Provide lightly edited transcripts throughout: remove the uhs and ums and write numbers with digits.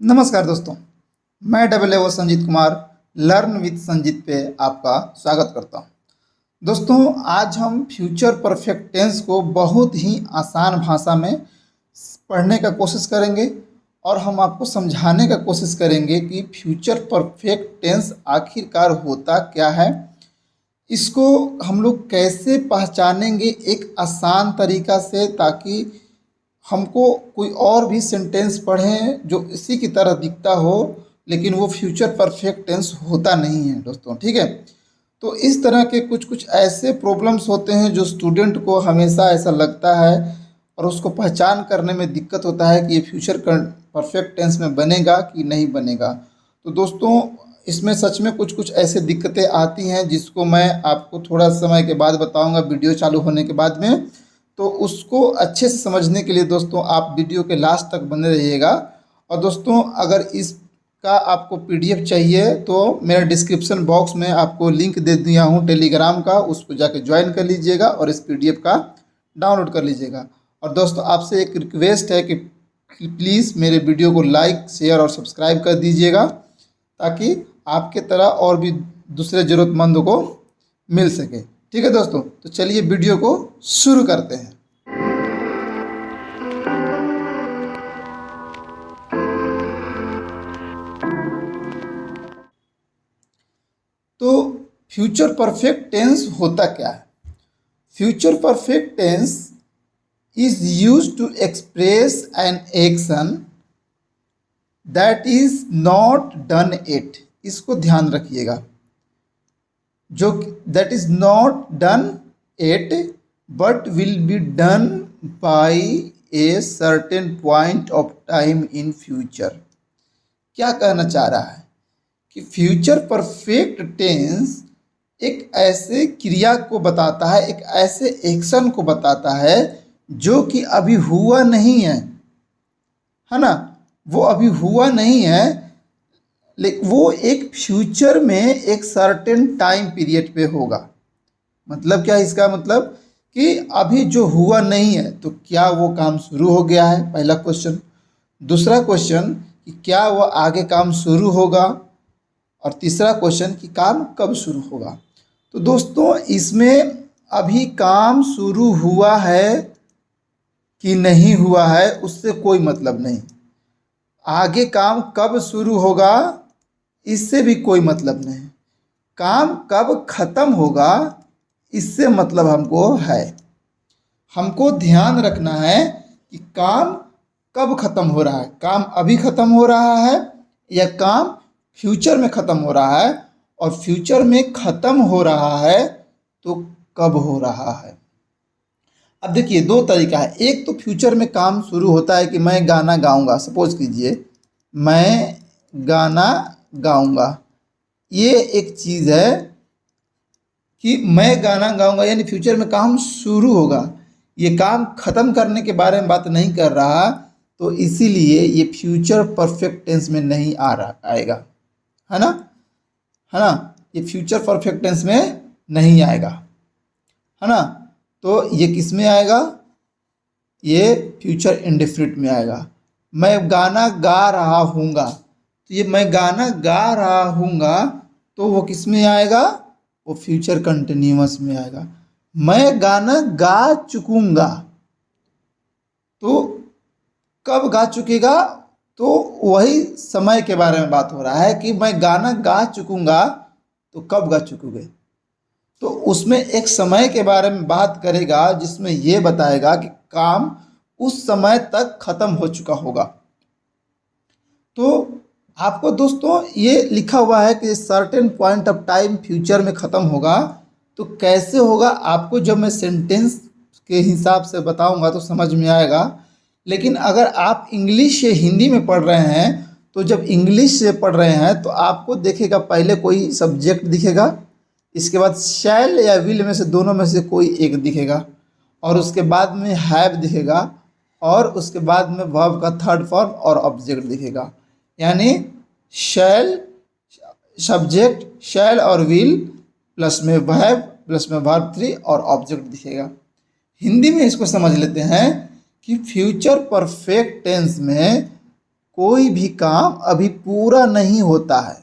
नमस्कार दोस्तों, मैं double Sanjeet Kumar learn with Sanjeet पे आपका स्वागत करता हूँ। दोस्तों, आज हम फ्यूचर परफेक्ट टेंस को बहुत ही आसान भाषा में पढ़ने का कोशिश करेंगे और हम आपको समझाने का कोशिश करेंगे कि फ्यूचर परफेक्ट टेंस आखिरकार होता क्या है, इसको हम लोग कैसे पहचानेंगे एक आसान तरीका से, ताकि हमको कोई और भी सेंटेंस पढ़ें जो इसी की तरह दिखता हो, लेकिन वो फ्यूचर परफेक्ट टेंस होता नहीं है दोस्तों। ठीक है, तो इस तरह के कुछ कुछ ऐसे प्रॉब्लम्स होते हैं जो स्टूडेंट को हमेशा ऐसा लगता है और उसको पहचान करने में दिक्कत होता है कि ये फ्यूचर परफेक्ट टेंस में बनेगा कि नहीं बनेगा। तो दोस्तों, इसमें सच में कुछ कुछ ऐसे दिक्कतें आती हैं जिसको मैं आपको थोड़ा समय के बाद बताऊंगा, वीडियो चालू होने के बाद में। तो उसको अच्छे से समझने के लिए दोस्तों आप वीडियो के लास्ट तक बने रहिएगा। और दोस्तों, अगर इसका आपको पीडीएफ चाहिए तो मेरा डिस्क्रिप्शन बॉक्स में आपको लिंक दे दिया हूँ टेलीग्राम का, उस पर जाके ज्वाइन कर लीजिएगा और इस पीडीएफ का डाउनलोड कर लीजिएगा। और दोस्तों, आपसे एक रिक्वेस्ट है कि प्लीज़ मेरे वीडियो को लाइक, शेयर और सब्सक्राइब कर दीजिएगा, ताकि आपके तरह और भी दूसरे ज़रूरतमंदों को मिल सके। ठीक है दोस्तों, तो चलिए वीडियो को शुरू करते हैं। तो फ्यूचर परफेक्ट टेंस होता क्या है? Future perfect tense is used to express an action that is not done it. इसको ध्यान रखिएगा, जो that is not done it but will be done by a certain point of time in future. क्या कहना चाह रहा है कि फ्यूचर परफेक्ट टेंस एक ऐसे क्रिया को बताता है, एक ऐसे एक्शन को बताता है जो कि अभी हुआ नहीं है ना, वो अभी हुआ नहीं है, लेकिन वो एक फ्यूचर में एक सर्टेन टाइम पीरियड पे होगा। मतलब क्या? इसका मतलब कि अभी जो हुआ नहीं है, तो क्या वो काम शुरू हो गया है, पहला क्वेश्चन। दूसरा क्वेश्चन कि क्या वो आगे काम शुरू होगा, और तीसरा क्वेश्चन कि काम कब शुरू होगा। तो दोस्तों, इसमें अभी काम शुरू हुआ है कि नहीं हुआ है उससे कोई मतलब नहीं, आगे काम कब शुरू होगा इससे भी कोई मतलब नहीं, काम कब खत्म होगा इससे मतलब हमको है। हमको ध्यान रखना है कि काम कब खत्म हो रहा है, काम अभी खत्म हो रहा है या काम फ्यूचर में ख़त्म हो रहा है, और फ्यूचर में ख़त्म हो रहा है तो कब हो रहा है। अब देखिए, दो तरीका है। एक तो फ्यूचर में काम शुरू होता है कि मैं गाना गाऊंगा, सपोज कीजिए मैं गाना गाऊंगा, ये एक चीज़ है कि मैं गाना गाऊंगा, यानी फ्यूचर में काम शुरू होगा। ये काम ख़त्म करने के बारे में बात नहीं कर रहा, तो इसीलिए ये फ्यूचर परफेक्ट टेंस में नहीं आएगा, है ना, ये फ्यूचर परफेक्ट टेंस में नहीं आएगा, है ना। तो ये किस में आएगा? ये फ्यूचर इंडेफिनिट में आएगा। मैं गाना गा रहा हूँगा, तो ये मैं गाना गा रहा हूँगा तो वो किस में आएगा? वो फ्यूचर कंटिन्यूअस में आएगा। मैं गाना गा चुकूँगा, तो कब गा चुकेगा? तो वही समय के बारे में बात हो रहा है कि मैं गाना गा चुकूँगा, तो कब गा चुकोगे? तो उसमें एक समय के बारे में बात करेगा जिसमें ये बताएगा कि काम उस समय तक खत्म हो चुका होगा। तो आपको दोस्तों ये लिखा हुआ है कि certain point of time future में ख़त्म होगा, तो कैसे होगा आपको जब मैं सेंटेंस के हिसाब से बताऊंगा तो समझ में आएगा। लेकिन अगर आप इंग्लिश से हिंदी में पढ़ रहे हैं, तो जब इंग्लिश से पढ़ रहे हैं तो आपको देखेगा पहले कोई सब्जेक्ट दिखेगा, इसके बाद शैल या विल में से दोनों में से कोई एक दिखेगा, और उसके बाद में हैव दिखेगा, और उसके बाद में वर्ब का थर्ड फॉर्म और ऑब्जेक्ट दिखेगा। यानी शैल सब्जेक्ट, शैल और विल प्लस में हैव प्लस में वर्ब 3 और ऑब्जेक्ट दिखेगा। हिंदी में इसको समझ लेते हैं कि फ्यूचर परफेक्ट टेंस में कोई भी काम अभी पूरा नहीं होता है,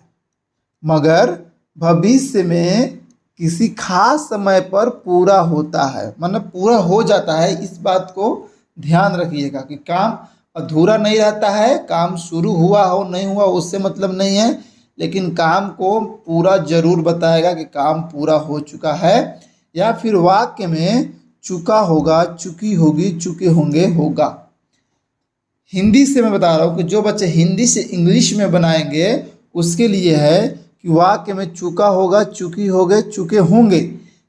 मगर भविष्य में किसी खास समय पर पूरा होता है, मतलब पूरा हो जाता है। इस बात को ध्यान रखिएगा कि काम अधूरा नहीं रहता है, काम शुरू हुआ हो नहीं हुआ उससे मतलब नहीं है, लेकिन काम को पूरा जरूर बताएगा कि काम पूरा हो चुका है, या फिर वाक्य में चुका होगा, चुकी होगी, चुके होंगे, होगा। हिंदी से मैं बता रहा हूँ कि जो बच्चे हिंदी से इंग्लिश में बनाएंगे उसके लिए है कि वाक्य में चुका होगा, चुकी होगे, चुके होंगे।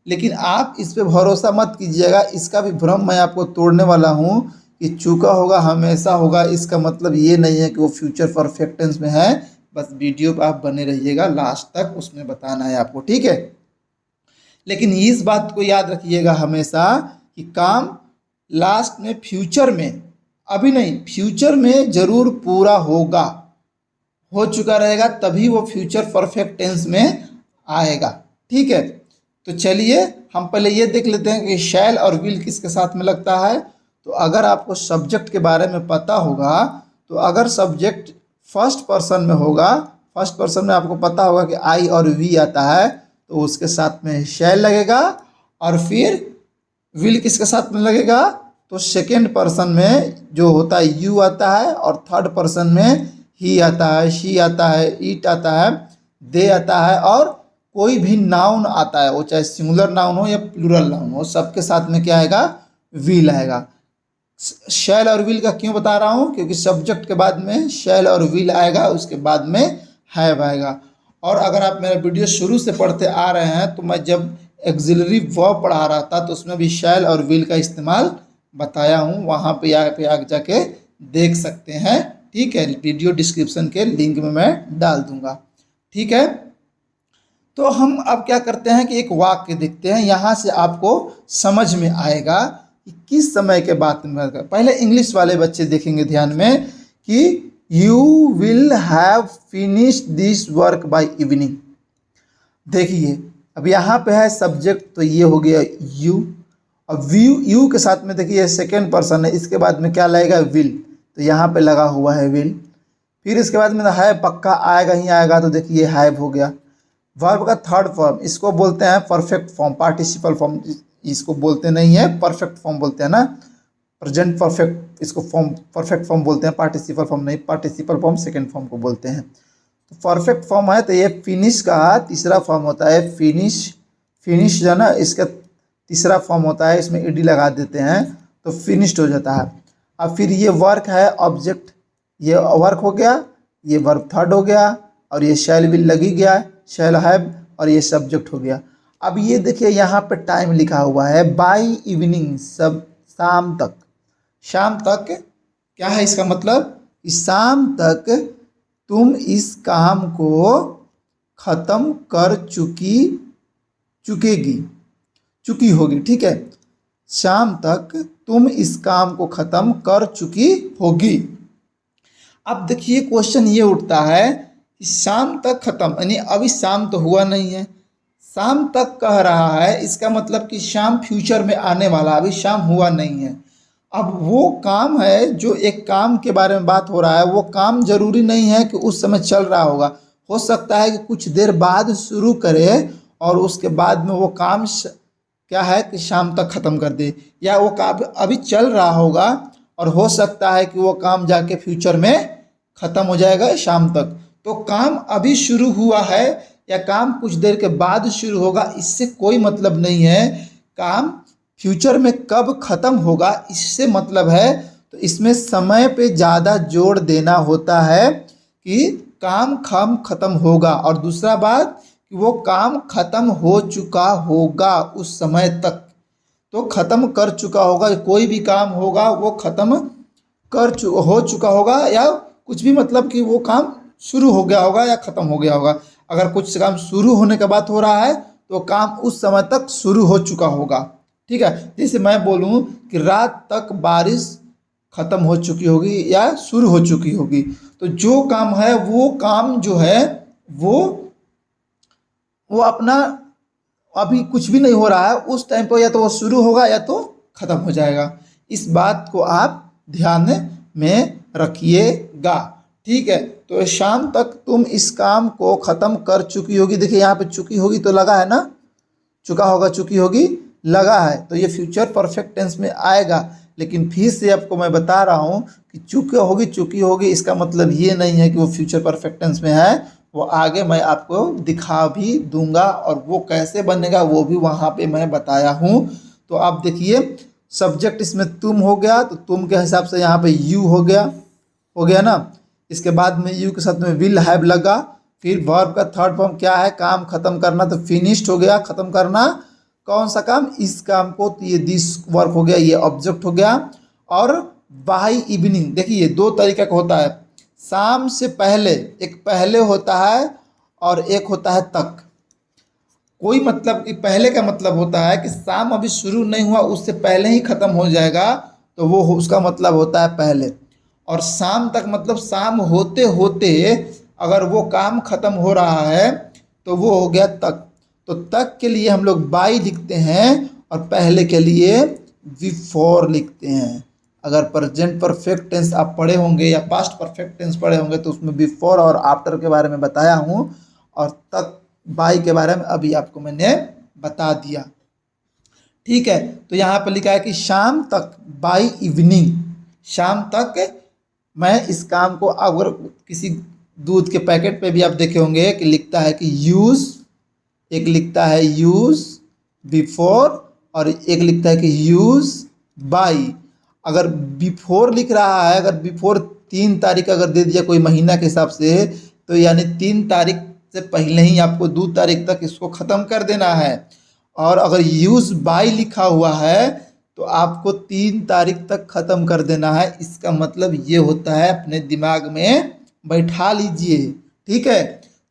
लेकिन आप इस पे भरोसा मत कीजिएगा, इसका भी भ्रम मैं आपको तोड़ने वाला हूँ कि चुका होगा हमेशा होगा, इसका मतलब ये नहीं है कि वो फ्यूचर परफेक्ट टेंस में है। बस वीडियो पर आप बने रहिएगा लास्ट तक, उसमें बताना है आपको, ठीक है। लेकिन इस बात को याद रखिएगा हमेशा कि काम लास्ट में फ्यूचर में, अभी नहीं, फ्यूचर में जरूर पूरा होगा, हो चुका रहेगा, तभी वो फ्यूचर परफेक्ट टेंस में आएगा, ठीक है। तो चलिए हम पहले ये देख लेते हैं कि शैल और विल किसके साथ में लगता है। तो अगर आपको सब्जेक्ट के बारे में पता होगा, तो अगर सब्जेक्ट फर्स्ट पर्सन में होगा, फर्स्ट पर्सन में आपको पता होगा कि आई और वी आता है, तो उसके साथ में शैल लगेगा। और फिर विल किसके साथ में लगेगा, तो सेकेंड पर्सन में जो होता है यू आता है, और थर्ड पर्सन में ही आता है, शी आता है, इट आता है, दे आता है, और कोई भी नाउन आता है, वो चाहे सिंगुलर नाउन हो या प्लूरल नाउन हो, सबके साथ में क्या आएगा, विल आएगा। शैल और विल का क्यों बता रहा हूँ, क्योंकि सब्जेक्ट के बाद में शैल और विल आएगा, उसके बाद में हैव आएगा। और अगर आप मेरा वीडियो शुरू से पढ़ते आ रहे हैं, तो मैं जब एक्सिलरी वर्ब पढ़ा रहा था तो उसमें भी शैल और विल का इस्तेमाल बताया हूँ, वहाँ पे आगे जाके देख सकते हैं, ठीक है। वीडियो डिस्क्रिप्शन के लिंक में मैं डाल दूंगा, ठीक है। तो हम अब क्या करते हैं कि एक वाक्य देखते हैं, यहाँ से आपको समझ में आएगा कि किस समय के बात में। पहले इंग्लिश वाले बच्चे देखेंगे ध्यान में कि you will have finished this work by evening. देखिए अब यहाँ पे है सब्जेक्ट, तो ये हो गया यू। अब यू के साथ में देखिए सेकेंड पर्सन है, इसके बाद में क्या लगेगा, विल, तो यहाँ पे लगा हुआ है विल। फिर इसके बाद में है पक्का आएगा ही आएगा, तो देखिए हैव हो गया। वर्ब का थर्ड फॉर्म, इसको बोलते हैं परफेक्ट फॉर्म, पार्टिसिपल फॉर्म इसको बोलते नहीं है, परफेक्ट फॉर्म बोलते हैं ना, प्रेजेंट परफेक्ट, इसको फॉर्म परफेक्ट फॉर्म बोलते हैं, पार्टिसिपल फॉर्म नहीं, पार्टिसिपल फॉर्म सेकेंड फॉर्म को बोलते हैं। तो परफेक्ट फॉर्म है, तो ये फिनिश का तीसरा फॉर्म होता है, फिनिश, फिनिश जो है ना इसका तीसरा फॉर्म होता है, इसमें ईडी लगा देते हैं तो फिनिश्ड हो जाता है। अब फिर ये वर्क है ऑब्जेक्ट, ये वर्क हो गया, ये वर्ब थर्ड हो गया, और ये शैल विल लगी गया, शैल हैव, और ये सब्जेक्ट हो गया। अब ये देखिए यहाँ पे टाइम लिखा हुआ है बाय इवनिंग, सब शाम तक, शाम तक क्या है इसका मतलब कि शाम तक तुम इस काम को खत्म कर चुकी होगी, ठीक है। शाम तक तुम इस काम को खत्म कर चुकी होगी। अब देखिए क्वेश्चन ये उठता है कि शाम तक खत्म, यानी अभी शाम तो हुआ नहीं है, शाम तक कह रहा है, इसका मतलब कि शाम फ्यूचर में आने वाला, अभी शाम हुआ नहीं है। अब वो काम है, जो एक काम के बारे में बात हो रहा है, वो काम जरूरी नहीं है कि उस समय चल रहा होगा, हो सकता है कि कुछ देर बाद शुरू करे और उसके बाद में वो काम क्या है कि शाम तक ख़त्म कर दे, या वो काम अभी चल रहा होगा और हो सकता है कि वो काम जाके फ्यूचर में ख़त्म हो जाएगा शाम तक। तो काम अभी शुरू हुआ है या काम कुछ देर के बाद शुरू होगा, इससे कोई मतलब नहीं है। काम फ्यूचर में कब ख़त्म होगा इससे मतलब है। तो इसमें समय पे ज़्यादा जोर देना होता है कि काम ख़त्म होगा, और दूसरा बात कि वो काम ख़त्म हो चुका होगा उस समय तक, तो ख़त्म कर चुका होगा, कोई भी काम होगा वो ख़त्म हो चुका होगा, या कुछ भी मतलब कि वो काम शुरू हो गया होगा या ख़त्म हो गया होगा। अगर कुछ काम शुरू होने के बाद हो रहा है तो काम उस समय तक शुरू हो चुका होगा, ठीक है। जैसे मैं बोलूँ कि रात तक बारिश ख़त्म हो चुकी होगी या शुरू हो चुकी होगी, तो जो काम है वो काम जो है वो अपना अभी कुछ भी नहीं हो रहा है उस टाइम पर, या तो वो शुरू होगा या तो ख़त्म हो जाएगा। इस बात को आप ध्यान में रखिएगा, ठीक है, तो शाम तक तुम इस काम को ख़त्म कर चुकी होगी। देखिए यहाँ पे चुकी होगी तो लगा है ना, चुका होगा चुकी होगी लगा है, तो ये फ्यूचर परफेक्ट टेंस में आएगा। लेकिन फिर से आपको मैं बता रहा हूँ कि चुकी होगी इसका मतलब ये नहीं है कि वो फ्यूचर परफेक्ट टेंस में है। वो आगे मैं आपको दिखा भी दूंगा और वो कैसे बनेगा वो भी वहाँ पे मैं बताया हूँ। तो आप देखिए सब्जेक्ट इसमें तुम हो गया, तो तुम के हिसाब से यहाँ पे यू हो गया ना। इसके बाद में यू के साथ में विल हैव लगा। फिर वर्ब का थर्ड फॉर्म क्या है, काम खत्म करना, तो फिनिश्ड हो गया, खत्म करना। कौन सा काम, इस काम को, तो ये दिस वर्क हो गया, ये ऑब्जेक्ट हो गया। और बाय इवनिंग, देखिए दो तरीके का होता है, शाम से पहले, एक पहले होता है और एक होता है तक। कोई मतलब कि पहले का मतलब होता है कि शाम अभी शुरू नहीं हुआ उससे पहले ही खत्म हो जाएगा, तो वो उसका मतलब होता है पहले। और शाम तक मतलब शाम होते होते अगर वो काम खत्म हो रहा है तो वो हो गया तक। तो तक के लिए हम लोग बाई लिखते हैं और पहले के लिए बिफोर लिखते हैं। अगर प्रेजेंट परफेक्ट टेंस आप पढ़े होंगे या पास्ट परफेक्ट टेंस पढ़े होंगे तो उसमें बिफोर और आफ्टर के बारे में बताया हूँ, और तक बाई के बारे में अभी आपको मैंने बता दिया। ठीक है, तो यहाँ पर लिखा है कि शाम तक, बाई इवनिंग, शाम तक मैं इस काम को, अगर किसी दूध के पैकेट पे भी आप देखे होंगे कि लिखता है कि यूज़, एक लिखता है यूज़ बिफोर और एक लिखता है कि यूज़ बाई। अगर बिफोर लिख रहा है, अगर बिफोर 3 तारीख अगर दे दिया कोई महीना के हिसाब से, तो यानी 3 तारीख से पहले ही आपको 2 तारीख तक इसको ख़त्म कर देना है। और अगर यूज़ बाई लिखा हुआ है तो आपको 3 तारीख तक ख़त्म कर देना है। इसका मतलब ये होता है, अपने दिमाग में बैठा लीजिए। ठीक है,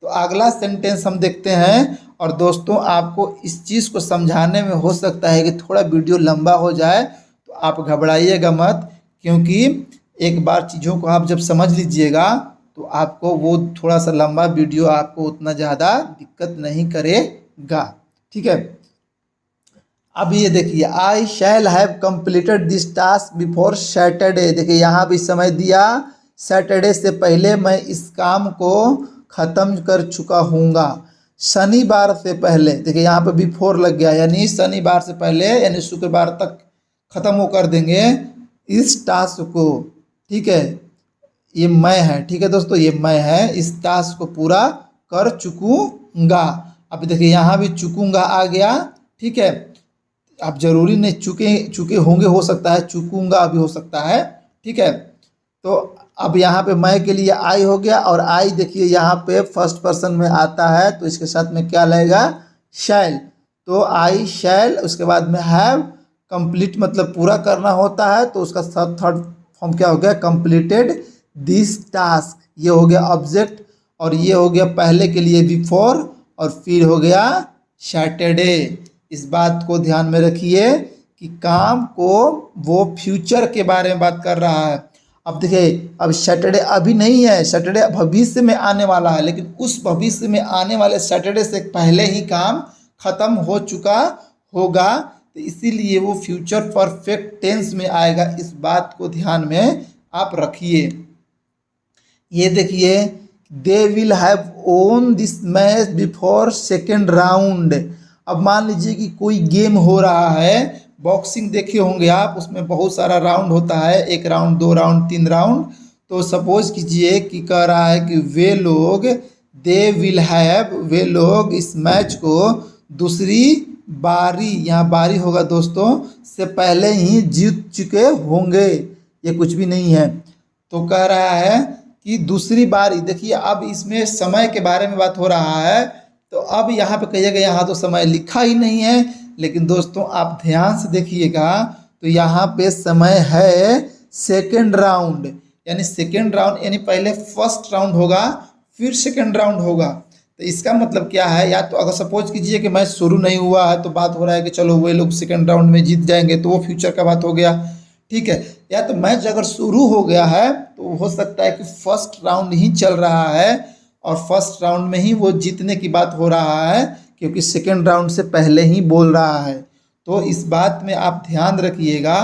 तो अगला सेंटेंस हम देखते हैं। और दोस्तों आपको इस चीज़ को समझाने में हो सकता है कि थोड़ा वीडियो लंबा हो जाए, तो आप घबराइएगा मत, क्योंकि एक बार चीज़ों को आप जब समझ लीजिएगा तो आपको वो थोड़ा सा लंबा वीडियो आपको उतना ज़्यादा दिक्कत नहीं करेगा। ठीक है, अब ये देखिए, I shall have completed this task before Saturday. देखिए यहाँ भी समय दिया, सैटरडे से पहले मैं इस काम को ख़त्म कर चुका हूँगा। शनिवार से पहले, देखिए यहाँ पे बिफोर लग गया, यानी शनिवार से पहले यानी शुक्रवार तक ख़त्म वो कर देंगे इस टास्क को। ठीक है, ये मैं है, ठीक है दोस्तों, ये मैं है, इस टास्क को पूरा कर चुकूँगा। अब देखिए यहाँ भी चुकूँगा आ गया। ठीक है, आप जरूरी नहीं चुके होंगे, हो सकता है चुकूंगा भी हो सकता है। ठीक है, तो अब यहाँ पे मैं के लिए आई हो गया, और आई देखिए यहाँ पे फर्स्ट पर्सन में आता है, तो इसके साथ में क्या लगेगा, शैल। तो आई शैल, उसके बाद में हैव, कंप्लीट मतलब पूरा करना होता है, तो उसका थर्ड फॉर्म क्या हो गया, कंप्लीटेड दिस टास्क। ये हो गया ऑब्जेक्ट, और ये हो गया पहले के लिए बिफोर, और फिर हो गया सैटरडे। इस बात को ध्यान में रखिए कि काम को वो फ्यूचर के बारे में बात कर रहा है। अब देखिए, अब सैटरडे अभी नहीं है, सैटरडे भविष्य में आने वाला है, लेकिन उस भविष्य में आने वाले सैटरडे से पहले ही काम खत्म हो चुका होगा, तो इसीलिए वो फ्यूचर परफेक्ट टेंस में आएगा। इस बात को ध्यान में आप रखिए। ये देखिए, they will have own this match before second round. अब मान लीजिए कि कोई गेम हो रहा है, बॉक्सिंग देखे होंगे आप, उसमें बहुत सारा राउंड होता है, 1 राउंड 2 राउंड 3 राउंड। तो सपोज कीजिए कि कह रहा है कि वे लोग, दे विल हैव, वे लोग इस मैच को दूसरी बारी, यहाँ बारी होगा दोस्तों, से पहले ही जीत चुके होंगे। ये कुछ भी नहीं है, तो कह रहा है कि दूसरी बारी। देखिए अब इसमें समय के बारे में बात हो रहा है, तो अब यहाँ पे कहिएगा, यहाँ तो समय लिखा ही नहीं है, लेकिन दोस्तों आप ध्यान से देखिएगा तो यहाँ पे समय है सेकेंड राउंड। यानी सेकेंड राउंड यानी पहले फर्स्ट राउंड होगा फिर सेकेंड राउंड होगा। तो इसका मतलब क्या है, या तो अगर सपोज कीजिए कि मैच शुरू नहीं हुआ है, तो बात हो रहा है कि चलो वे लोग सेकेंड राउंड में जीत जाएंगे, तो वो फ्यूचर का बात हो गया। ठीक है, या तो मैच अगर शुरू हो गया है तो हो सकता है कि फर्स्ट राउंड ही चल रहा है और फर्स्ट राउंड में ही वो जीतने की बात हो रहा है, क्योंकि सेकेंड राउंड से पहले ही बोल रहा है। तो इस बात में आप ध्यान रखिएगा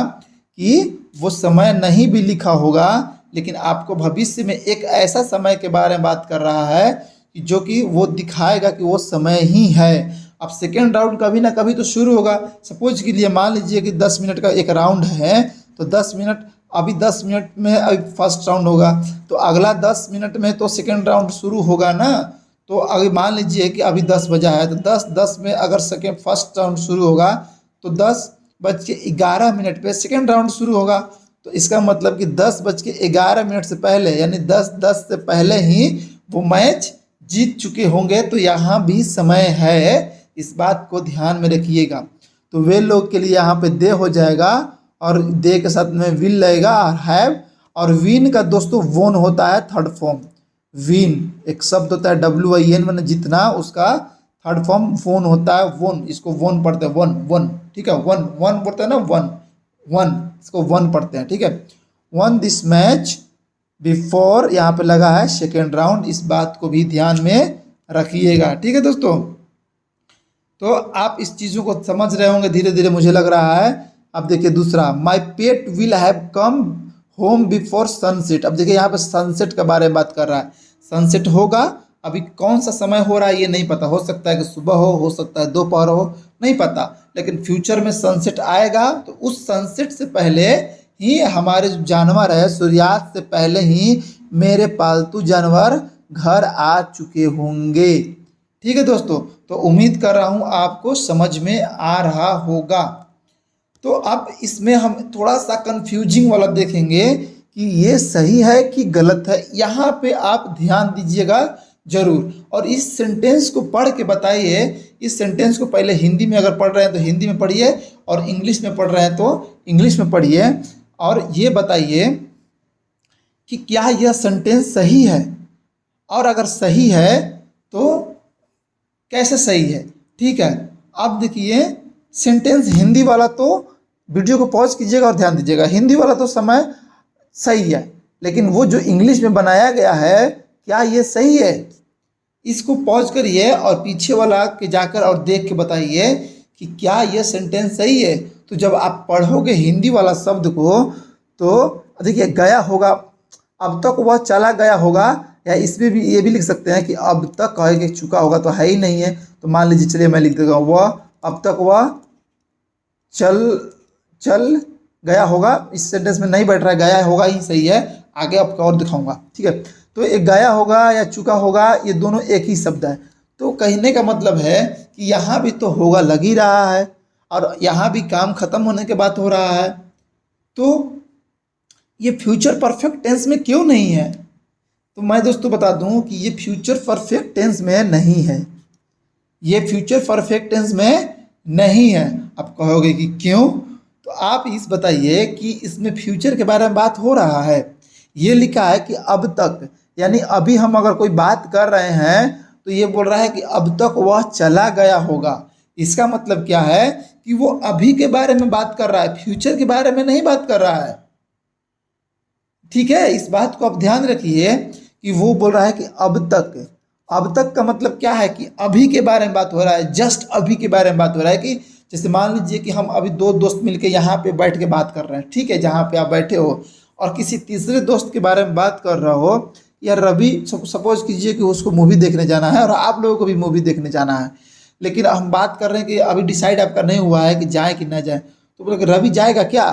कि वो समय नहीं भी लिखा होगा, लेकिन आपको भविष्य में एक ऐसा समय के बारे में बात कर रहा है कि जो कि वो दिखाएगा कि वो समय ही है। अब सेकेंड राउंड कभी ना कभी तो शुरू होगा। सपोज के लिए मान लीजिए कि 10 मिनट का एक राउंड है, तो 10 मिनट, अभी 10 मिनट में अभी फर्स्ट राउंड होगा, तो अगला 10 मिनट में तो सेकेंड राउंड शुरू होगा ना। तो अभी मान लीजिए कि अभी 10 बजा है, तो 10:10 में अगर सेकेंड फर्स्ट राउंड शुरू होगा तो 10:11 पे सेकेंड राउंड शुरू होगा। तो इसका मतलब कि 10:11 से पहले, यानी 10:10 से पहले ही वो मैच जीत चुके होंगे। तो यहाँ भी समय है, इस बात को ध्यान में रखिएगा। तो वे लोग के लिए यहाँ पे दे हो जाएगा, और दे के साथ में विल लगेगा, और हैव। और विन का दोस्तों वोन होता है थर्ड फॉर्म। विन एक शब्द होता है WIN, मैंने जितना, उसका थर्ड फॉर्म वोन होता है। वोन, इसको वोन पढ़ते हैं, वन वन, ठीक है, वन वन बोलते हैं ना, वन वन, इसको वन पढ़ते हैं, ठीक है। वन दिस मैच बिफोर, यहाँ पे लगा है सेकेंड राउंड, इस बात को भी ध्यान में रखिएगा, ठीक है दोस्तों। तो आप इस चीज़ों को समझ रहे होंगे धीरे धीरे, मुझे लग रहा है। अब देखिए दूसरा, my pet will have come home before sunset. अब देखिए यहाँ पे सनसेट के बारे में बात कर रहा है। सनसेट होगा, अभी कौन सा समय हो रहा है ये नहीं पता, हो सकता है कि सुबह हो सकता है दोपहर हो, नहीं पता, लेकिन फ्यूचर में सनसेट आएगा। तो उस सनसेट से पहले ही हमारे जो जानवर है, सूर्यास्त से पहले ही मेरे पालतू जानवर घर आ चुके होंगे, ठीक है दोस्तों। तो उम्मीद कर रहा हूँ आपको समझ में आ रहा होगा। तो अब इसमें हम थोड़ा सा कंफ्यूजिंग वाला देखेंगे कि ये सही है कि गलत है। यहाँ पे आप ध्यान दीजिएगा जरूर, और इस सेंटेंस को पढ़ के बताइए। इस सेंटेंस को पहले हिंदी में अगर पढ़ रहे हैं तो हिंदी में पढ़िए, और इंग्लिश में पढ़ रहे हैं तो इंग्लिश में पढ़िए, और ये बताइए कि क्या यह सेंटेंस सही है, और अगर सही है तो कैसे सही है, ठीक है। अब देखिए सेंटेंस हिंदी वाला, तो वीडियो को पॉज कीजिएगा और ध्यान दीजिएगा। हिंदी वाला तो समय सही है, लेकिन वो जो इंग्लिश में बनाया गया है, क्या ये सही है? इसको पॉज करिए और पीछे वाला के जाकर और देख के बताइए कि क्या यह सेंटेंस सही है। तो जब आप पढ़ोगे हिंदी वाला शब्द को, तो देखिए गया होगा, अब तक वह चला गया होगा, या इसमें भी ये भी लिख सकते हैं कि अब तक कह के चुका होगा, तो है ही नहीं है। तो मान लीजिए, चलिए मैं लिख देगा, वह अब तक वह चल गया होगा। इस सेंटेंस में नहीं बैठ रहा है, गया होगा ही सही है, आगे आपको और दिखाऊंगा, ठीक है। तो एक गया होगा या चुका होगा, ये दोनों एक ही शब्द है। तो कहने का मतलब है कि यहाँ भी तो होगा लग ही रहा है, और यहाँ भी काम खत्म होने के बाद हो रहा है। तो ये फ्यूचर परफेक्ट टेंस में क्यों नहीं है? तो मैं दोस्तों बता दूं कि ये फ्यूचर परफेक्ट टेंस में नहीं है, ये फ्यूचर परफेक्ट टेंस में नहीं है। आप कहोगे कि क्यों? तो आप इस बताइए कि इसमें फ्यूचर के बारे में बात हो रहा है। ये लिखा है कि अब तक, यानी अभी हम अगर कोई बात कर रहे हैं तो ये बोल रहा है कि अब तक वह चला गया होगा। इसका मतलब क्या है कि वो अभी के बारे में बात कर रहा है, फ्यूचर के बारे में नहीं बात कर रहा है, ठीक है। इस बात को आप ध्यान रखिए कि वो बोल रहा है कि अब तक। अब तक का मतलब क्या है कि अभी के बारे में बात हो रहा है, जस्ट अभी के बारे में बात हो रहा है। कि जैसे मान लीजिए कि हम अभी दो दोस्त मिलके यहाँ पे बैठ के बात कर रहे हैं, ठीक है, जहाँ पे आप बैठे हो, और किसी तीसरे दोस्त के बारे में बात कर रहे हो, या रवि, सपोज कीजिए कि उसको मूवी देखने जाना है और आप लोगों को भी मूवी देखने जाना है, लेकिन हम बात कर रहे हैं कि अभी डिसाइड आपका नहीं हुआ है कि जाए कि ना जाए। तो बोले रवि जाएगा क्या?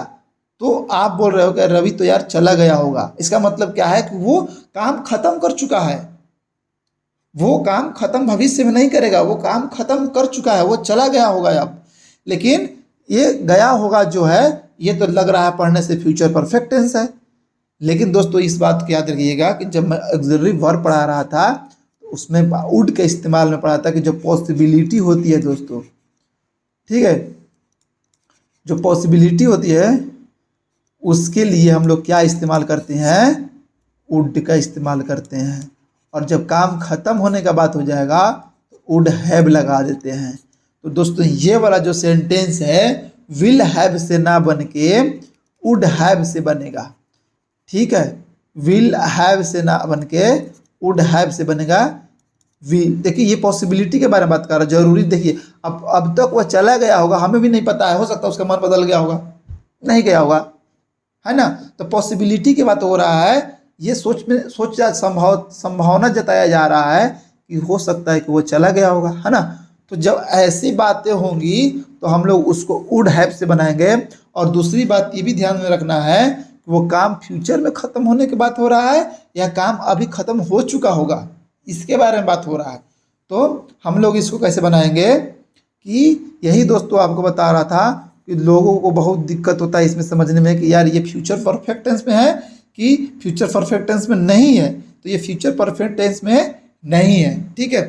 तो आप बोल रहे हो कि रवि तो यार चला गया होगा। इसका मतलब क्या है कि वो काम खत्म कर चुका है, वो काम खत्म भविष्य में नहीं करेगा, वो काम खत्म कर चुका है, वो चला गया होगा अब। लेकिन ये गया होगा जो है, ये तो लग रहा है पढ़ने से फ्यूचर परफेक्ट टेंस है। लेकिन दोस्तों इस बात को याद रखिएगा कि जब मैं ऑक्सिलरी वर्ब पढ़ा रहा था, तो उसमें वुड के इस्तेमाल में पढ़ा था कि जो पॉसिबिलिटी होती है दोस्तों, ठीक है, जो पॉसिबिलिटी होती है उसके लिए हम लोग क्या इस्तेमाल करते हैं? वुड का इस्तेमाल करते हैं। और जब काम खत्म होने का बात हो जाएगा तो वुड हैव लगा देते हैं। तो दोस्तों ये वाला जो सेंटेंस है विल हैव से ना बन के वुड हैव से बनेगा, ठीक है। विल हैव से ना बन के वुड हैव से बनेगा। देखिए ये पॉसिबिलिटी के बारे में बात कर रहा है, जरूरी देखिए अब तक वह चला गया होगा, हमें भी नहीं पता है, हो सकता है उसका मन बदल गया होगा, नहीं गया होगा, है ना। तो पॉसिबिलिटी की बात हो रहा है, ये संभावना जताया जा रहा है कि हो सकता है कि वो चला गया होगा, है ना। तो जब ऐसी बातें होंगी तो हम लोग उसको वुड हैव से बनाएंगे। और दूसरी बात ये भी ध्यान में रखना है कि वो काम फ्यूचर में ख़त्म होने की बात हो रहा है या काम अभी ख़त्म हो चुका होगा, इसके बारे में बात हो रहा है। तो हम लोग इसको कैसे बनाएंगे कि यही दोस्तों आपको बता रहा था कि लोगों को बहुत दिक्कत होता है इसमें समझने में कि यार ये फ्यूचर परफेक्ट टेंस में है कि फ्यूचर परफेक्ट टेंस में नहीं है। तो ये फ्यूचर परफेक्ट टेंस में नहीं है, ठीक है।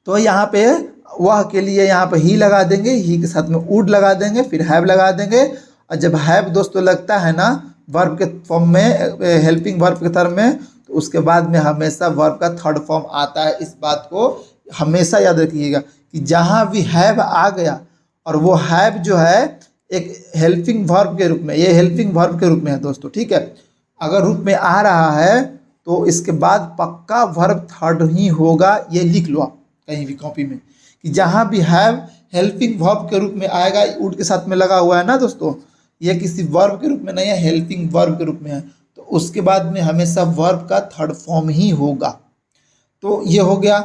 तो यहाँ पे वह के लिए यहाँ पे ही लगा देंगे, ही के साथ में वुड लगा देंगे, फिर हैव लगा देंगे। और जब हैव दोस्तों लगता है ना वर्ब के फॉर्म में, हेल्पिंग वर्ब के टर्म में, तो उसके बाद में हमेशा वर्ब का थर्ड फॉर्म आता है। इस बात को हमेशा याद रखिएगा कि जहाँ भी हैव आ गया, और वो हैव जो है एक हेल्पिंग वर्ब के रूप में, ये हेल्पिंग वर्ब के रूप में है दोस्तों, ठीक है। अगर रूप में आ रहा है तो इसके बाद पक्का वर्ब थर्ड ही होगा, ये लिख लो आप कहीं भी कॉपी में कि जहाँ भी हैव हेल्पिंग वर्ब के रूप में आएगा, वुड के साथ में लगा हुआ है ना दोस्तों, ये किसी वर्ब के रूप में नहीं है, हेल्पिंग वर्ब के रूप में है, तो उसके बाद में हमेशा वर्ब का थर्ड फॉर्म ही होगा। तो ये हो गया।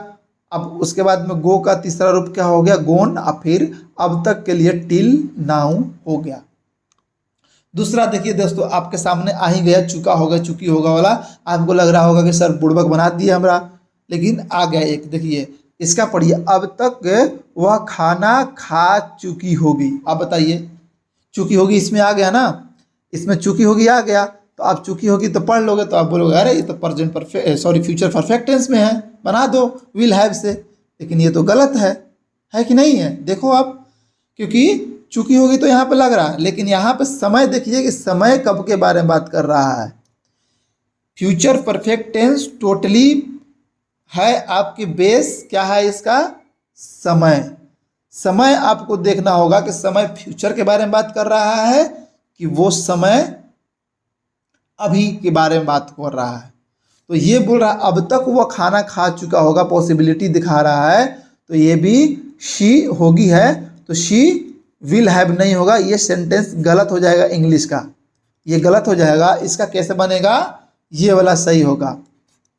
अब उसके बाद में गो का तीसरा रूप क्या हो गया, गोन, और फिर अब तक के लिए टिल नाउ हो गया। दूसरा देखिए दोस्तों आपके सामने आ ही गया, चुका होगा, चुकी होगा वाला। आपको लग रहा होगा कि सर बुड़बक बना दिया हमरा, लेकिन आ गया एक, देखिए इसका पढ़िए, अब तक वह खाना खा चुकी होगी। आप बताइए, चुकी होगी इसमें आ गया ना, इसमें चुकी होगी आ गया, तो आप चुकी होगी तो पढ़ लोगे तो आप बोलोगे अरे ये तो present perfect, sorry future perfect tense में है, बना दो विल हैव से। लेकिन ये तो गलत है कि नहीं है, देखो आप, क्योंकि चुकी होगी तो यहाँ पे लग रहा है, लेकिन यहाँ पे समय देखिए कि समय कब के बारे में बात कर रहा है। फ्यूचर परफेक्ट टेंस टोटली है आपकी बेस क्या है इसका, समय। समय आपको देखना होगा कि समय फ्यूचर के बारे में बात कर रहा है कि वो समय अभी के बारे में बात कर रहा है। तो ये बोल रहा है अब तक वह खाना खा चुका होगा, पॉसिबिलिटी दिखा रहा है, तो ये भी शी होगी है, तो शी विल हैव नहीं होगा, ये सेंटेंस गलत हो जाएगा इंग्लिश का, ये गलत हो जाएगा। इसका कैसे बनेगा, ये वाला सही होगा,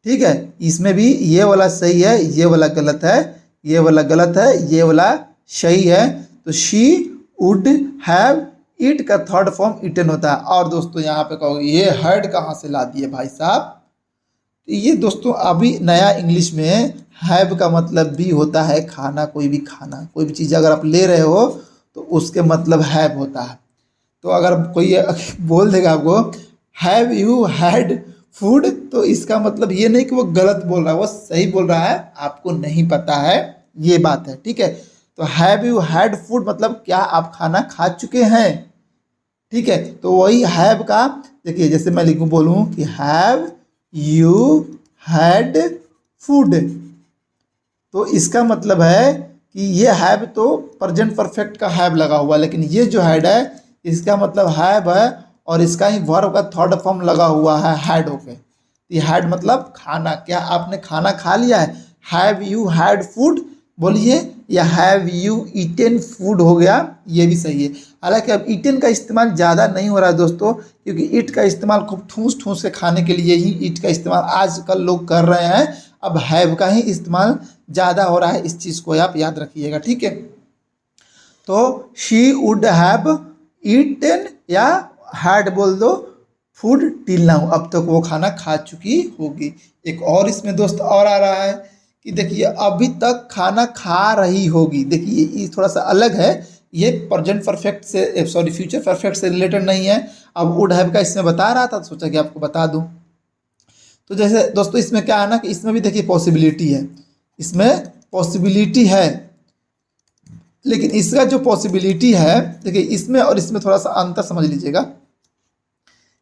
ठीक है। इसमें भी ये वाला सही है, ये वाला गलत है, ये वाला गलत है, ये वाला सही है। तो शी वुड हैव, इट का थर्ड फॉर्म इटन होता है। और दोस्तों यहाँ पे कहोगे ये हैड कहाँ से ला दिए भाई साहब, तो ये दोस्तों अभी नया इंग्लिश में हैव का मतलब भी होता है खाना, कोई भी खाना, कोई भी चीज़ अगर आप ले रहे हो तो उसके मतलब हैव होता है। तो अगर कोई बोल देगा आपको हैव यू हैड फूड, तो इसका मतलब ये नहीं कि वो गलत बोल रहा है, वो सही बोल रहा है, आपको नहीं पता है, ये बात है, ठीक है। तो हैव यू हैड फूड मतलब क्या आप खाना खा चुके हैं, ठीक है। तो वही हैव का देखिए, जैसे मैं लिखूँ बोलूँ कि हैव यू हैड फूड, तो इसका मतलब है कि ये हैव तो प्रेजेंट परफेक्ट का हैव लगा हुआ, लेकिन ये जो हैड है इसका मतलब हैव है, और इसका ही वर्ब का थर्ड फॉर्म लगा हुआ है हैड होके। ये हैड मतलब खाना, क्या आपने खाना खा लिया है, हैव यू हैड फूड बोलिए, या हैव यू ईटेन फूड हो गया, ये भी सही है। हालांकि अब ईटेन का इस्तेमाल ज़्यादा नहीं हो रहा है दोस्तों, क्योंकि ईट का इस्तेमाल खूब ठूस ठूस के खाने के लिए ही ईट का इस्तेमाल आजकल लोग कर रहे हैं। अब हैव का ही इस्तेमाल ज़्यादा हो रहा है, इस चीज़ को आप याद रखिएगा, ठीक है। तो शी वुड हैव ईटेन या हैड बोल दो फूड टिल नाउ, अब तक वो खाना खा चुकी होगी। एक और इसमें दोस्त और आ रहा है कि देखिए अभी तक खाना खा रही होगी, देखिए ये थोड़ा सा अलग है, ये प्रेजेंट परफेक्ट से, सॉरी फ्यूचर परफेक्ट से रिलेटेड नहीं है। अब वुड हैव का इसमें बता रहा था तो सोचा कि आपको बता दूं। तो जैसे दोस्तों इसमें क्या है ना कि इसमें भी देखिए पॉसिबिलिटी है, इसमें पॉसिबिलिटी है, लेकिन इसका जो पॉसिबिलिटी है देखिए इसमें और इसमें थोड़ा सा अंतर समझ लीजिएगा।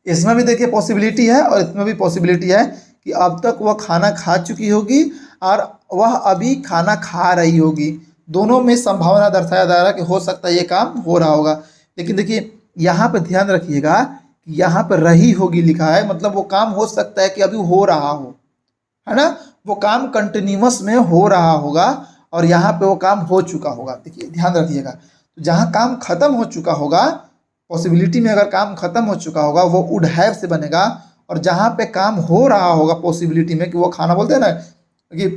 इसमें भी देखिए पॉसिबिलिटी है और इसमें भी पॉसिबिलिटी है कि अब तक वह खाना खा चुकी होगी और वह अभी खाना खा रही होगी, दोनों में संभावना दर्शाया जा रहा है कि हो सकता है ये काम हो रहा होगा। लेकिन देखिए यहाँ पर ध्यान रखिएगा कि यहाँ पर रही होगी लिखा है, मतलब वो काम हो सकता है कि अभी हो रहा हो, है ना, वो काम कंटिन्यूअस में हो रहा होगा और यहाँ पे वो काम हो चुका होगा। देखिए ध्यान रखिएगा, तो जहाँ काम खत्म हो चुका होगा पॉसिबिलिटी में अगर काम खत्म हो चुका होगा वो वुड हैव से बनेगा, और जहाँ पे काम हो रहा होगा पॉसिबिलिटी में कि वो खाना, बोलते हैं ना कि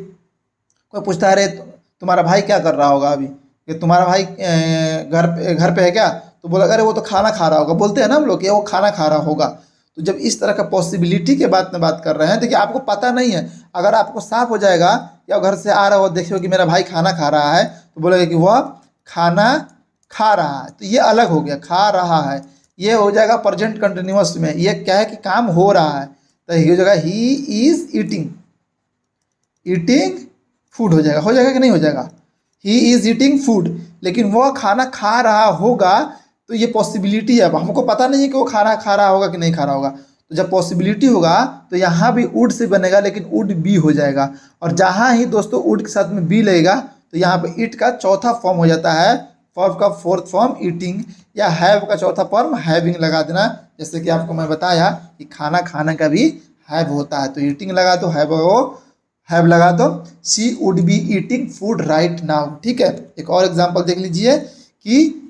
कोई पूछता है अरे तुम्हारा भाई क्या कर रहा होगा अभी, कि तुम्हारा भाई घर पे है क्या, तो बोला अरे वो तो खाना खा रहा होगा, बोलते हैं ना हम लोग कि वो खाना खा रहा होगा। तो जब इस तरह का पॉसिबिलिटी के बात में बात कर रहे हैं, देखिए आपको पता नहीं है, अगर आपको साफ हो जाएगा या घर से आ रहा हो देखिए कि मेरा भाई खाना खा रहा है, तो बोलेगा कि वह खाना खा रहा है, तो ये अलग हो गया, खा रहा है, ये हो जाएगा प्रेजेंट कंटिन्यूअस में, ये क्या है कि काम हो रहा है, तो ये हो जाएगा he is eating, eating food हो जाएगा कि नहीं हो जाएगा, ही इज ईटिंग फूड। लेकिन वह खाना खा रहा होगा, तो ये पॉसिबिलिटी है, अब हमको पता नहीं है कि वो खाना खा रहा होगा कि नहीं खा रहा होगा, तो जब पॉसिबिलिटी होगा तो यहाँ भी वुड से बनेगा, लेकिन वुड बी हो जाएगा, और जहाँ ही दोस्तों वुड के साथ में बी लगेगा तो यहाँ पे इट का चौथा फॉर्म हो जाता है, वर्ब का फोर्थ फॉर्म ईटिंग, या हैव का चौथा फॉर्म हैविंग लगा देना, जैसे कि आपको मैं बताया कि खाना खाने का भी हैव होता है, तो ईटिंग लगा दो, हैव लगा दो, she would be eating food right now. ठीक है, एक और एग्जांपल देख लीजिए कि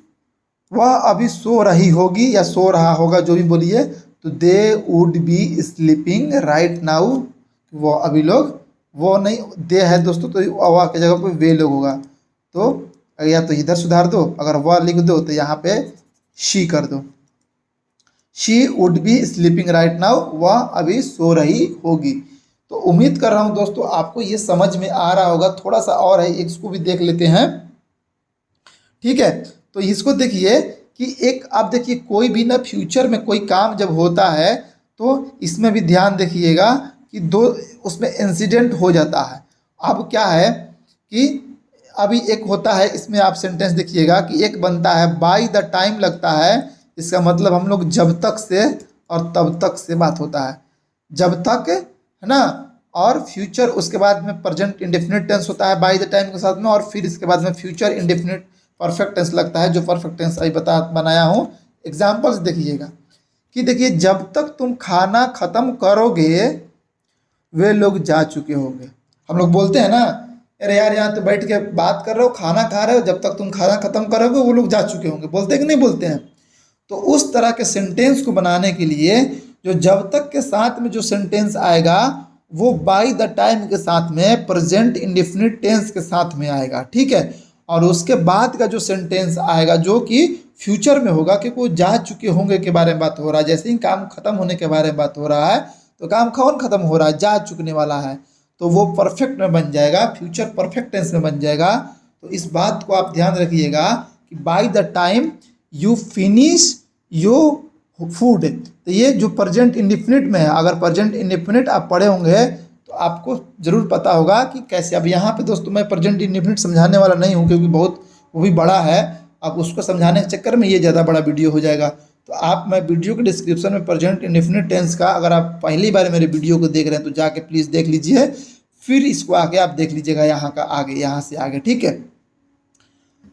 वह अभी सो रही होगी या सो रहा होगा, जो भी बोलिए, तो they would be sleeping right now, वो अभी लोग, वो नहीं दे है दोस्तों, तो वह की जगह पे वे लोग होगा, तो या तो इधर सुधार दो, अगर वह लिख दो तो यहाँ पे शी कर दो, she would be sleeping right now, वह अभी सो रही होगी। तो उम्मीद कर रहा हूँ दोस्तों आपको ये समझ में आ रहा होगा, थोड़ा सा और है, इसको भी देख लेते हैं। ठीक है, तो इसको देखिए कि एक, आप देखिए कोई भी ना फ्यूचर में कोई काम जब होता है तो इसमें भी ध्यान देखिएगा कि दो उसमें इंसिडेंट हो जाता है। अब क्या है कि अभी एक होता है, इसमें आप सेंटेंस देखिएगा कि एक बनता है बाय द टाइम लगता है, इसका मतलब हम लोग जब तक से और तब तक से बात होता है, जब तक है ना, और फ्यूचर उसके बाद में प्रेजेंट इंडेफिनिट टेंस होता है बाय द टाइम के साथ में, और फिर इसके बाद में फ्यूचर इंडेफिनिट परफेक्ट टेंस लगता है, जो परफेक्ट टेंस अभी बनाया हूँ। एग्जाम्पल्स देखिएगा कि देखिए जब तक तुम खाना खत्म करोगे वे लोग जा चुके होंगे। हम लोग बोलते हैं ना अरे यार यहाँ तो बैठ के बात कर रहे हो, खाना खा रहे हो, जब तक तुम खाना खत्म करोगे वो लोग जा चुके होंगे, बोलते हैं कि नहीं बोलते हैं। तो उस तरह के सेंटेंस को बनाने के लिए जो जब तक के साथ में जो सेंटेंस आएगा वो बाय द टाइम के साथ में प्रेजेंट इंडेफिनिट टेंस के साथ में आएगा। ठीक है, और उसके बाद का जो सेंटेंस आएगा जो कि फ्यूचर में होगा, कि वो जा चुके होंगे के बारे में बात हो रहा है, जैसे ही काम खत्म होने के बारे में बात हो रहा है, तो काम कौन खत्म हो रहा है, जा चुकने वाला है, तो वो परफेक्ट में बन जाएगा, फ्यूचर परफेक्ट टेंस में बन जाएगा। तो इस बात को आप ध्यान रखिएगा कि bye the time you finish your food, तो ये जो प्रेजेंट इंडेफिनिट में है, अगर प्रेजेंट इंडेफिनिट आप पढ़े होंगे तो आपको ज़रूर पता होगा कि कैसे। अब यहाँ पे दोस्तों मैं प्रेजेंट इंडेफिनिट समझाने वाला नहीं हूँ, क्योंकि बहुत वो भी बड़ा है, अब उसको समझाने के चक्कर में ये ज़्यादा बड़ा वीडियो हो जाएगा। तो आप, मैं वीडियो के डिस्क्रिप्शन में प्रेजेंट इंडेफिनिट टेंस का, अगर आप पहली बार मेरे वीडियो को देख रहे हैं तो जाके प्लीज़ देख लीजिए, फिर इसको आगे आप देख लीजिएगा, यहाँ का आगे, यहाँ से आगे। ठीक है,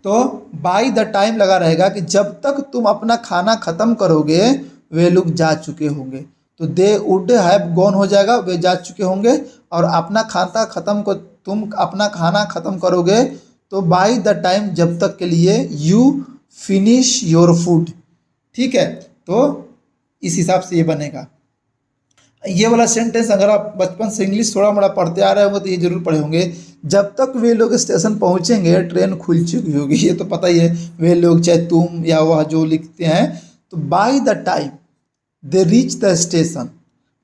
तो बाय द टाइम लगा रहेगा कि जब तक तुम अपना खाना खत्म करोगे वे लोग जा चुके होंगे, तो दे वुड हैव गॉन हो जाएगा, वे जा चुके होंगे, और अपना खाता खत्म को, तुम अपना खाना खत्म करोगे तो बाय द टाइम जब तक के लिए यू फिनिश योर फूड। ठीक है, तो इस हिसाब से ये बनेगा। ये वाला सेंटेंस अगर आप बचपन से इंग्लिश थोड़ा मोड़ा पढ़ते आ रहे होंगे तो ये जरूर पढ़े होंगे, जब तक वे लोग स्टेशन पहुंचेंगे ट्रेन खुल चुकी होगी, ये तो पता ही है, वे लोग चाहे तुम या वह जो लिखते हैं, तो bye the time they reach the station,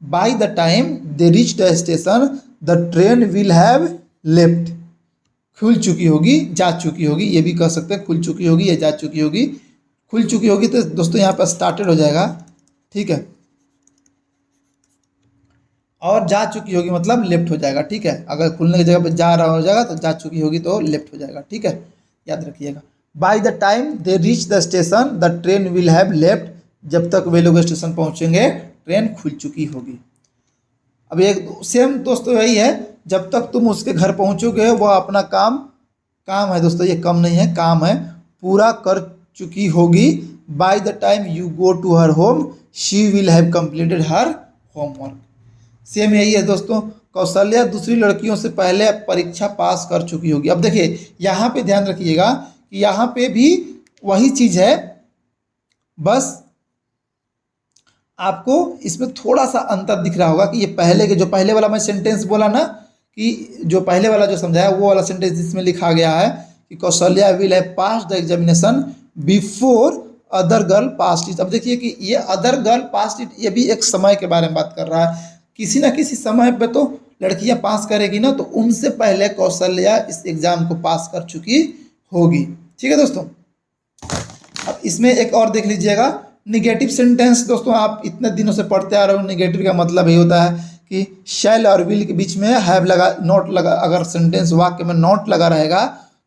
bye the time they reach the station the train will have left, खुल चुकी होगी, जा चुकी होगी, ये भी कह सकते हैं, खुल चुकी होगी या जा चुकी होगी। खुल चुकी होगी तो दोस्तों यहाँ पर स्टार्टेड हो जाएगा। ठीक है, और जा चुकी होगी मतलब लेफ्ट हो जाएगा। ठीक है, अगर खुलने की जगह पे जा रहा हो जाएगा तो जा चुकी होगी तो लेफ्ट हो जाएगा। ठीक है, याद रखिएगा, bye the time they reach the station the train will have left, जब तक वे लोग स्टेशन पहुंचेंगे ट्रेन खुल चुकी होगी। अब एक सेम दोस्तों यही है, जब तक तुम उसके घर पहुंचोगे वह अपना काम है दोस्तों, ये कम नहीं है, काम है, पूरा कर चुकी होगी। By the time you go to her home she will have completed her homework. Same यही है दोस्तों, कौशल्या दूसरी लड़कियों से पहले परीक्षा पास कर चुकी होगी। अब देखिए यहाँ पे ध्यान रखिएगा कि यहाँ पे भी वही चीज़ है, बस आपको इसमें थोड़ा सा अंतर दिख रहा होगा कि ये पहले के जो पहले वाला मैं सेंटेंस बोला ना, कि जो पहले वाला जो समझाया वो वाला सेंटेंस इसमें लिखा गया है कि Kaushalya will have pass the examination before other girl pass it. अब देखिए कि ये अदर गर्ल पास इट, ये भी एक समय के बारे में बात कर रहा है। किसी ना किसी समय पे तो लड़कियां पास करेगी ना, तो उनसे पहले कौशल्या इस एग्जाम को पास कर चुकी होगी। ठीक है दोस्तों, अब इसमें एक और देख लीजिएगा निगेटिव सेंटेंस। दोस्तों आप इतने दिनों से पढ़ते आ रहे हो, निगेटिव का मतलब ये होता है कि शैल और विल के बीच में हैव लगा, नॉट लगा। अगर सेंटेंस वाक्य में नॉट लगा रहेगा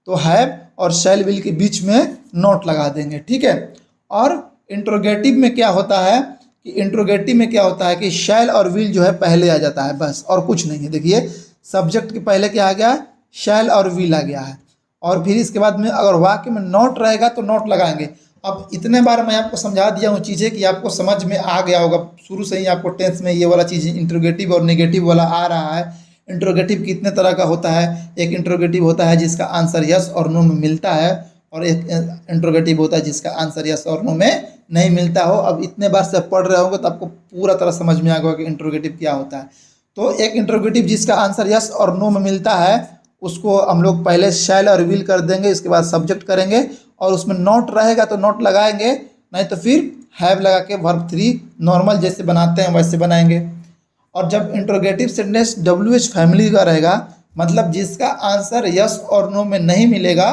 तो हैव और शैल विल के बीच में नॉट लगा देंगे। ठीक है, और इंट्रोगेटिव में क्या होता है कि इंट्रोगेटिव में क्या होता है कि शैल और विल जो है पहले आ जाता है, बस और कुछ नहीं है। देखिए सब्जेक्ट के पहले क्या आ गया, शैल और विल आ गया है, और फिर इसके बाद में अगर वाक्य में नॉट रहेगा तो नॉट लगाएंगे। अब इतने बार मैं आपको समझा दिया हूँ चीज़ें कि आपको समझ में आ गया होगा। शुरू से ही आपको टेंस में ये वाला चीज़ इंट्रोगेटिव और नेगेटिव वाला आ रहा है। इंट्रोगेटिव कितने तरह का होता है, एक इंट्रोगेटिव होता है जिसका आंसर यस और नो में मिलता है, और एक इंट्रोगेटिव होता है जिसका आंसर यस और नो में नहीं मिलता हो। अब इतने बार से पढ़ रहे होंगे तो आपको पूरा तरह समझ में आ गया कि इंट्रोगेटिव क्या होता है। तो एक इंट्रोगेटिव जिसका आंसर यस और नो में मिलता है उसको हम लोग पहले शैल और विल कर देंगे, इसके बाद सब्जेक्ट करेंगे, और उसमें नॉट रहेगा तो नॉट लगाएंगे, नहीं तो फिर हैव लगा के वर्ब 3 नॉर्मल जैसे बनाते हैं वैसे बनाएंगे। और जब इंट्रोगेटिव सेंटेंस WH फैमिली का रहेगा, मतलब जिसका आंसर यस और नो में नहीं मिलेगा,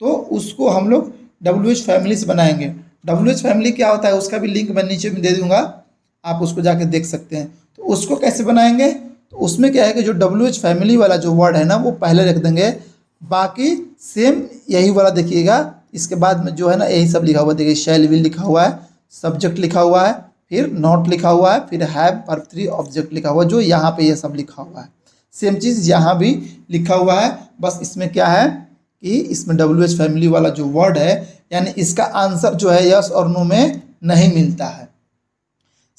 तो उसको हम लोग WH फैमिली से बनाएंगे। WH फैमिली क्या होता है उसका भी लिंक मैं नीचे में दे दूंगा, आप उसको जाके देख सकते हैं। तो उसको कैसे बनाएंगे, तो उसमें क्या है कि जो WH फैमिली वाला जो वर्ड है ना वो पहले रख देंगे, बाकी सेम यही वाला देखिएगा, इसके बाद में जो है ना यही सब लिखा हुआ देखिए, शैल विल लिखा हुआ है, सब्जेक्ट लिखा हुआ है, फिर नॉट लिखा हुआ है, फिर हैव वर्ब 3 ऑब्जेक्ट लिखा हुआ है, जो यहाँ पे ये सब लिखा हुआ है। सेम चीज़ यहाँ भी लिखा हुआ है, बस इसमें क्या है कि इसमें WH फैमिली वाला जो वर्ड है, यानी इसका आंसर जो है यस और नो में नहीं मिलता है।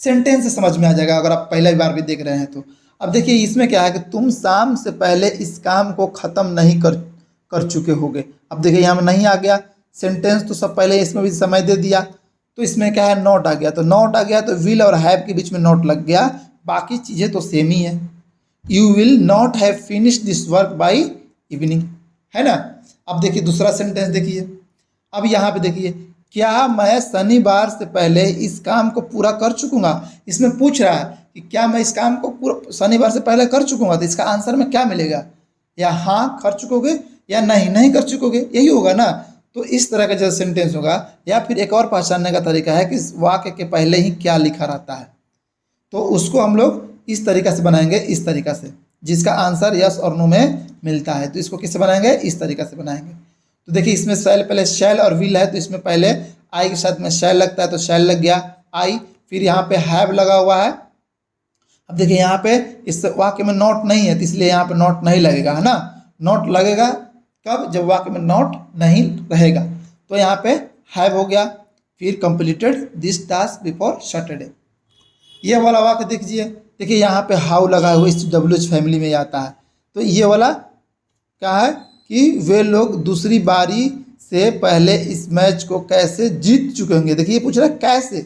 सेंटेंस से समझ में आ जाएगा अगर आप पहली बार भी देख रहे हैं तो। अब देखिए इसमें क्या है कि तुम शाम से पहले इस काम को ख़त्म नहीं कर चुके होगे। अब देखिए यहाँ में नहीं आ गया, सेंटेंस तो सब पहले इसमें भी समय दे दिया, तो इसमें क्या है नॉट आ गया, तो नॉट आ गया तो विल और हैव के बीच में नॉट लग गया, बाकी चीज़ें तो सेम ही है। You will not have finish this work by evening, है ना। अब देखिए दूसरा सेंटेंस देखिए, अब यहाँ पे देखिए, क्या मैं शनिवार से पहले इस काम को पूरा कर चुकूंगा। इसमें पूछ रहा है कि क्या मैं इस काम को पूरा शनिवार से पहले कर चुकूंगा, तो इसका आंसर में क्या मिलेगा, या हाँ कर चुकोगे या नहीं कर चुकोगे, यही होगा ना। तो इस तरह का जो सेंटेंस होगा, या फिर एक और पहचानने का तरीका है कि इस वाक्य के पहले ही क्या लिखा रहता है, तो उसको हम लोग इस तरीका से बनाएंगे, इस तरीका से, जिसका आंसर यस और नो में मिलता है, तो इसको किससे बनाएंगे, इस तरीका से बनाएंगे। तो देखिए इसमें शैल पहले शैल और विल है, तो इसमें पहले आई के साथ में शैल लगता है, तो शैल लग गया आई, फिर यहाँ पे हैव लगा हुआ है। अब देखिए यहाँ पे इस वाक्य में नॉट नहीं है, तो इसलिए यहाँ पे नॉट नहीं लगेगा, है ना। नॉट लगेगा कब, जब वाक्य में नॉट नहीं रहेगा। तो यहाँ पे हैव हो गया, फिर completed this task before Saturday, ये वाला वाक्य देखिए। देखिए यहाँ पे हाउ लगा हुआ इस WH फैमिली में आता है, तो ये वाला क्या है कि वे लोग दूसरी बारी से पहले इस मैच को कैसे जीत चुके होंगे। देखिए पूछ रहा है कैसे,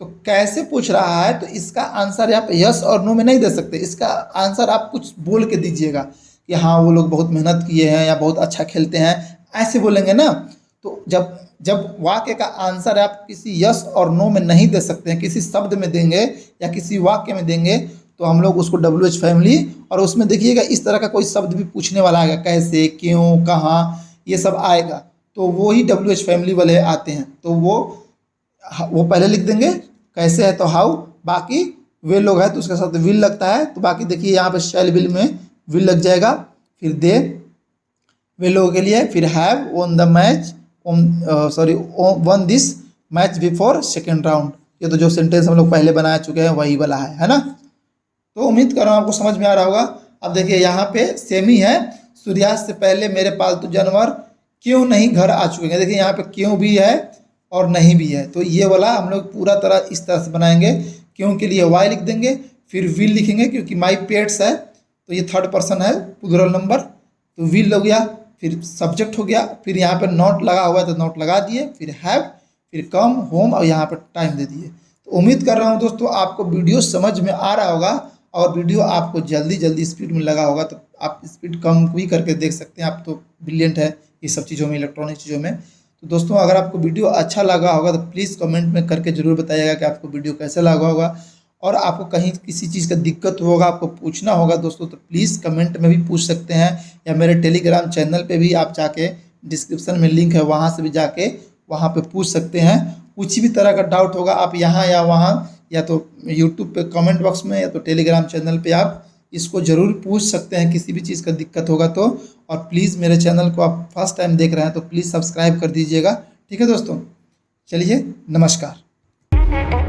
तो कैसे पूछ रहा है, तो इसका आंसर आप यस और नो में नहीं दे सकते, इसका आंसर आप कुछ बोल के दीजिएगा कि हाँ वो लोग बहुत मेहनत किए हैं या बहुत अच्छा खेलते हैं, ऐसे बोलेंगे ना। तो जब वाक्य का आंसर आप किसी यस और नो में नहीं दे सकते हैं, किसी शब्द में देंगे या किसी वाक्य में देंगे, तो हम लोग उसको WH फैमिली, और उसमें देखिएगा इस तरह का कोई शब्द भी पूछने वाला आएगा, कैसे, क्यों, कहाँ, ये सब आएगा, तो वो ही WH फैमिली वाले आते हैं, तो वो पहले लिख देंगे, कैसे है तो हाउ, बाकी वे लोग है तो उसके साथ विल लगता है, तो बाकी देखिए यहाँ पे शैल विल में विल लग जाएगा, फिर दे वे लोगों के लिए, फिर have one the match one this match before second round. ये तो जो सेंटेंस हम लोग पहले बना चुके हैं वही वाला है ना। तो उम्मीद कर रहा हूँ आपको समझ में आ रहा होगा। अब देखिए यहाँ पे सेम ही है, सूर्यास्त से पहले मेरे पालतू जानवर क्यों नहीं घर आ चुके हैं। देखिए यहाँ पे क्यों भी है और नहीं भी है, तो ये वाला हम लोग पूरा तरह इस तरह से बनाएंगे। क्यों के लिए वाई लिख देंगे, फिर विल लिखेंगे क्योंकि माई पेट्स है, तो ये थर्ड पर्सन है प्लूरल नंबर, तो विल हो गया, फिर सब्जेक्ट हो गया, फिर यहाँ पे नॉट लगा हुआ है तो नॉट लगा दिए, फिर हैव, फिर कम होम और यहाँ पर टाइम दे दिए। तो उम्मीद कर रहा हूँ दोस्तों आपको वीडियो समझ में आ रहा होगा और वीडियो आपको जल्दी स्पीड में लगा होगा। तो आप स्पीड कम भी करके देख सकते हैं, आप तो ब्रिलियंट है ये सब चीज़ों में, इलेक्ट्रॉनिक चीज़ों में। तो दोस्तों अगर आपको वीडियो अच्छा लगा होगा तो प्लीज़ कमेंट में करके ज़रूर बताइएगा कि आपको वीडियो कैसा लगा होगा। और आपको कहीं किसी चीज़ का दिक्कत होगा, आपको पूछना होगा दोस्तों, तो प्लीज़ कमेंट में भी पूछ सकते हैं, या मेरे टेलीग्राम चैनल पे भी आप जाके डिस्क्रिप्शन में लिंक है वहाँ से भी जाके वहाँ पे पूछ सकते हैं। कुछ भी तरह का डाउट होगा आप यहाँ या वहाँ, या तो यूट्यूब पे कमेंट बॉक्स में, या तो टेलीग्राम चैनल पे आप इसको ज़रूर पूछ सकते हैं किसी भी चीज़ का दिक्कत होगा तो। और प्लीज़ मेरे चैनल को आप फर्स्ट टाइम देख रहे हैं तो प्लीज़ सब्सक्राइब कर दीजिएगा। ठीक है दोस्तों, चलिए नमस्कार।